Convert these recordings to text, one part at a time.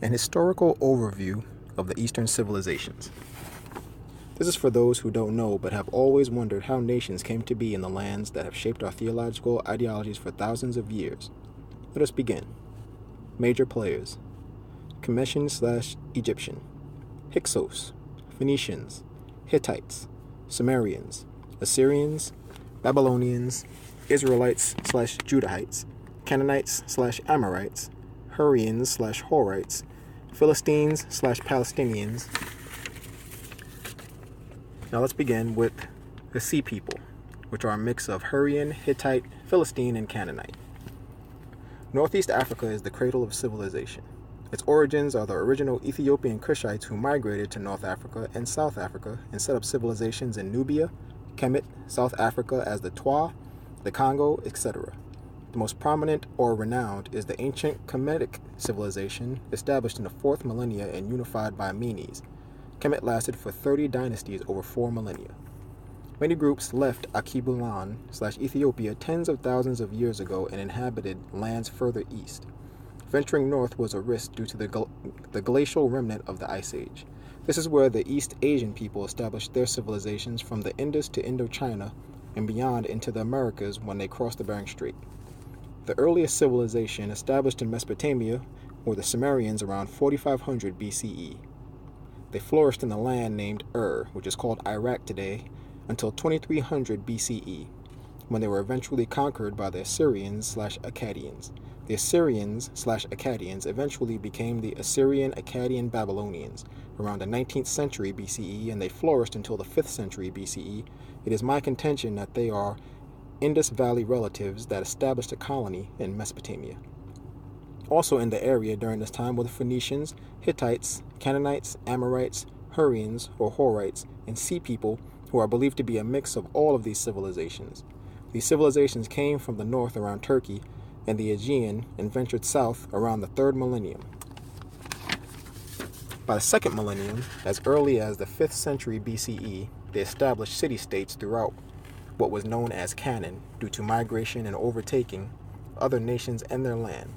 An historical overview of the Eastern civilizations. This is for those who don't know but have always wondered how nations came to be in the lands that have shaped our theological ideologies for thousands of years. Let us begin. Major players: Commission/Egyptian, Hyksos, Phoenicians, Hittites, Sumerians, Assyrians, Babylonians, Israelites/Judahites, Canaanites/Amorites, Hurrians/Horites, Philistines/Palestinians. Now let's begin with the Sea People, which are a mix of Hurrian, Hittite, Philistine, and Canaanite. Northeast Africa is the cradle of civilization. Its origins are the original Ethiopian Cushites who migrated to North Africa and South Africa and set up civilizations in Nubia, Kemet, South Africa as the Twa, the Congo, etc. The most prominent or renowned is the ancient Kemetic civilization established in the 4th millennia and unified by Menes. Kemet lasted for 30 dynasties over 4 millennia. Many groups left Akibulan/Ethiopia tens of thousands of years ago and inhabited lands further east. Venturing north was a risk due to the glacial remnant of the Ice Age. This is where the East Asian people established their civilizations from the Indus to Indochina and beyond into the Americas when they crossed the Bering Strait. The earliest civilization established in Mesopotamia were the Sumerians around 4500 BCE. They flourished in the land named which is called Iraq today, until 2300 BCE, when they were eventually conquered by the Assyrians/Akkadians. The Assyrians/Akkadians eventually became the Assyrian-Akkadian Babylonians around the 19th century BCE, and they flourished until the 5th century BCE. It is my contention that they are Indus Valley relatives that established a colony in Mesopotamia. Also in the area during this time were the Phoenicians, Hittites, Canaanites, Amorites, Hurrians or Horites, and Sea People, who are believed to be a mix of all of these civilizations. These civilizations came from the north around Turkey and the Aegean and ventured south around the 3rd millennium. By the 2nd millennium, as early as the 5th century BCE, they established city-states throughout what was known as Canaan due to migration and overtaking other nations and their land.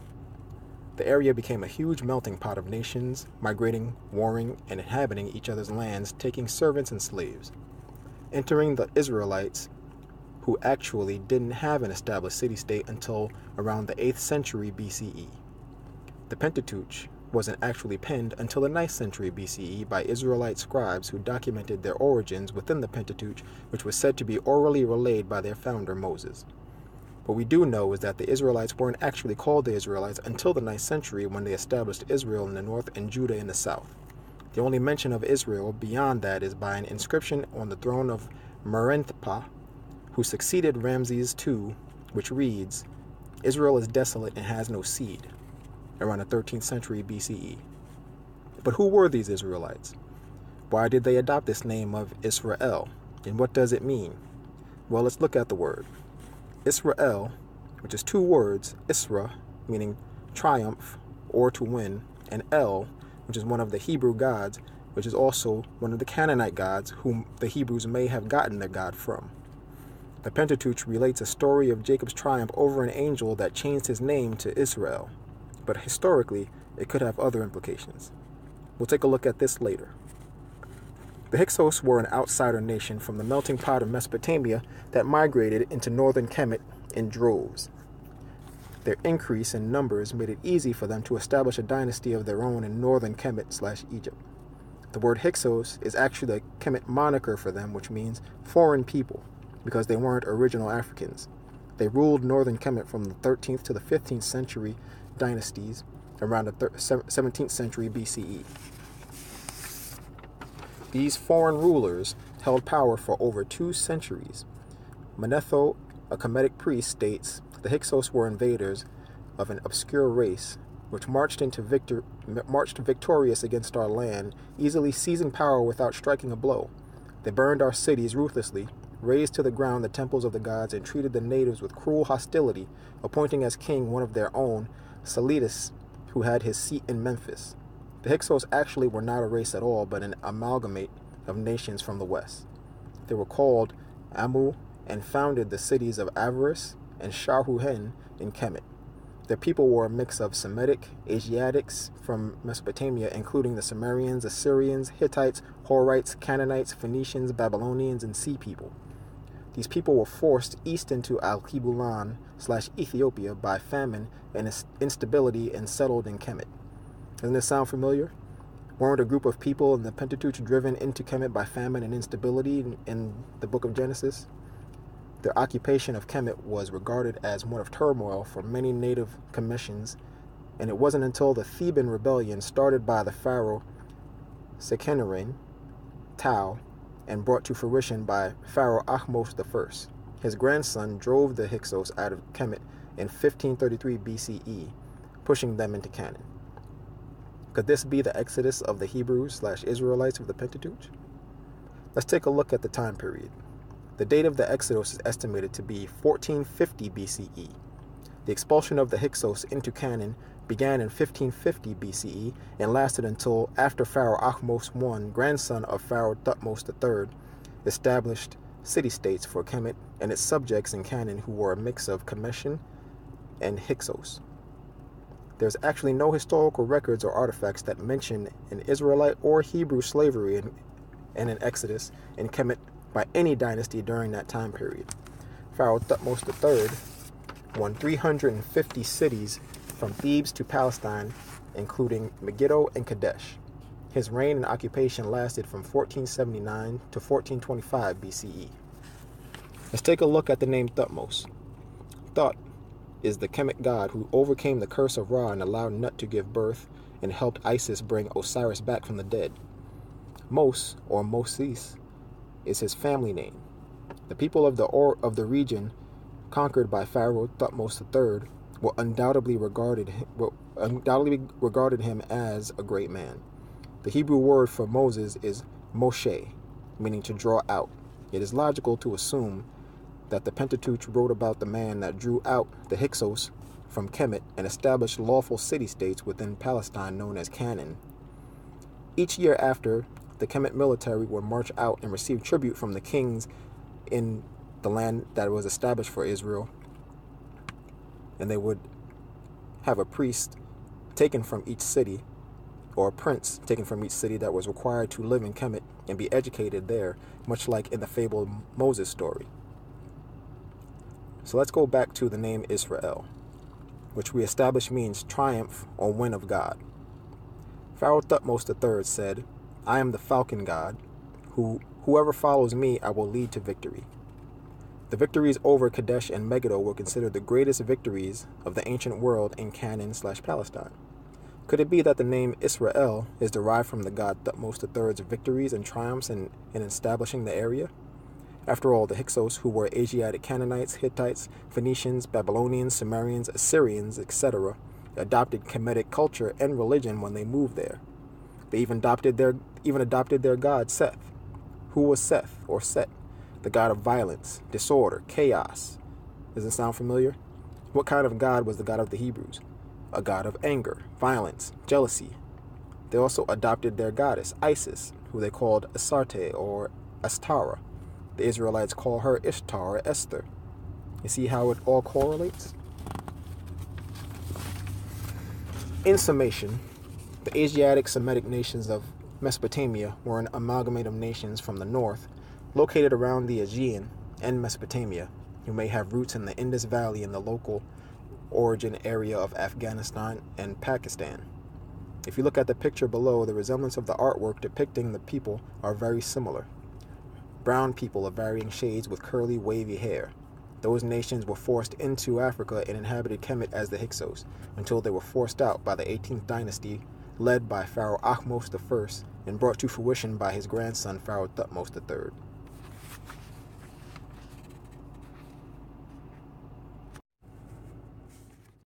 The area became a huge melting pot of nations, migrating, warring, and inhabiting each other's lands, taking servants and slaves. Entering the Israelites, who actually didn't have an established city-state until around the 8th century BCE. The Pentateuch wasn't actually penned until the 9th century BCE by Israelite scribes who documented their origins within the Pentateuch, which was said to be orally relayed by their founder Moses. What we do know is that the Israelites weren't actually called the Israelites until the 9th century when they established Israel in the north and Judah in the south. The only mention of Israel beyond that is by an inscription on the throne of Merenptah, who succeeded Ramses II, which reads, "Israel is desolate and has no seed," around the 13th century BCE. But who were these Israelites? Why did they adopt this name of Israel? And what does it mean? Well, let's look at the word. Israel, which is 2 words, Isra, meaning triumph or to win, and El, which is one of the Hebrew gods, which is also one of the Canaanite gods whom the Hebrews may have gotten their god from. The Pentateuch relates a story of Jacob's triumph over an angel that changed his name to Israel, but historically it could have other implications. We'll take a look at this later. The Hyksos were an outsider nation from the melting pot of Mesopotamia that migrated into northern Kemet in droves. Their increase in numbers made it easy for them to establish a dynasty of their own in northern Kemet/Egypt. The word Hyksos is actually a Kemet moniker for them, which means foreign people, because they weren't original Africans. They ruled northern Kemet from the 13th to the 15th century dynasties around the 17th century BCE. These foreign rulers held power for over 2 centuries. Manetho, a Kemetic priest, states the Hyksos were invaders of an obscure race which marched victorious against our land, easily seizing power without striking a blow. They burned our cities ruthlessly, razed to the ground the temples of the gods, and treated the natives with cruel hostility, appointing as king one of their own, Salidas, who had his seat in Memphis. The Hyksos actually were not a race at all, but an amalgamate of nations from the west. They were called Amu and founded the cities of Avaris and Shahuhen in Kemet. Their people were a mix of Semitic, Asiatics from Mesopotamia, including the Sumerians, Assyrians, Hittites, Horites, Canaanites, Phoenicians, Babylonians, and Sea people. These people were forced east into Al-Kibulan/Ethiopia by famine and instability and settled in Kemet. Doesn't this sound familiar? Weren't a group of people in the Pentateuch driven into Kemet by famine and instability in the book of Genesis? Their occupation of Kemet was regarded as one of turmoil for many native commissions, and it wasn't until the Theban rebellion started by the pharaoh Seqenenre Tao and brought to fruition by Pharaoh Ahmose I. His grandson drove the Hyksos out of Kemet in 1533 BCE, pushing them into Canaan. Could this be the exodus of the Hebrews/Israelites of the Pentateuch? Let's take a look at the time period. The date of the Exodus is estimated to be 1450 BCE. The expulsion of the Hyksos into Canaan began in 1550 BCE and lasted until after Pharaoh Ahmose I, grandson of Pharaoh Thutmose III, established city-states for Kemet and its subjects in Canaan, who were a mix of Comitian and Hyksos. There's actually no historical records or artifacts that mention an Israelite or Hebrew slavery and an exodus in Kemet by any dynasty during that time period. Pharaoh Thutmose III won 350 cities from Thebes to Palestine, including Megiddo and Kadesh. His reign and occupation lasted from 1479 to 1425 BCE. Let's take a look at the name Thutmose. Thut is the Kemet god who overcame the curse of Ra and allowed Nut to give birth and helped Isis bring Osiris back from the dead. Mos, or Moses, is his family name. The people of the region conquered by Pharaoh Thutmose III will undoubtedly regarded him as a great man. The Hebrew word for Moses is Moshe, meaning to draw out. It is logical to assume that the Pentateuch wrote about the man that drew out the Hyksos from Kemet and established lawful city-states within Palestine known as Canaan. Each year after, the Kemet military would march out and receive tribute from the kings in the land that was established for Israel, and they would have a priest taken from each city, or a prince taken from each city that was required to live in Kemet and be educated there, much like in the fabled Moses story. So let's go back to the name Israel, which we established means triumph or win of God. Pharaoh Thutmose III said, "I am the falcon god, whoever follows me I will lead to victory." The victories over Kadesh and Megiddo were considered the greatest victories of the ancient world in Canaan/Palestine. Could it be that the name Israel is derived from the god Thutmose III's victories and triumphs in establishing the area? After all, the Hyksos, who were Asiatic Canaanites, Hittites, Phoenicians, Babylonians, Sumerians, Assyrians, etc., adopted Kemetic culture and religion when they moved there. They even adopted their god Seth. Who was Seth, or Set? The god of violence, disorder, chaos. Does it sound familiar? What kind of god was the god of the Hebrews? A god of anger, violence, jealousy. They also adopted their goddess, Isis, who they called Astarte or Astara. The Israelites call her Ishtar or Esther. You see how it all correlates? In summation, the Asiatic Semitic nations of Mesopotamia were an amalgamate of nations from the north, located around the Aegean and Mesopotamia, who may have roots in the Indus Valley in the local origin area of Afghanistan and Pakistan. If you look at the picture below, the resemblance of the artwork depicting the people are very similar. Brown people of varying shades with curly, wavy hair. Those nations were forced into Africa and inhabited Kemet as the Hyksos, until they were forced out by the 18th dynasty, led by Pharaoh Ahmose I and brought to fruition by his grandson Pharaoh Thutmose III.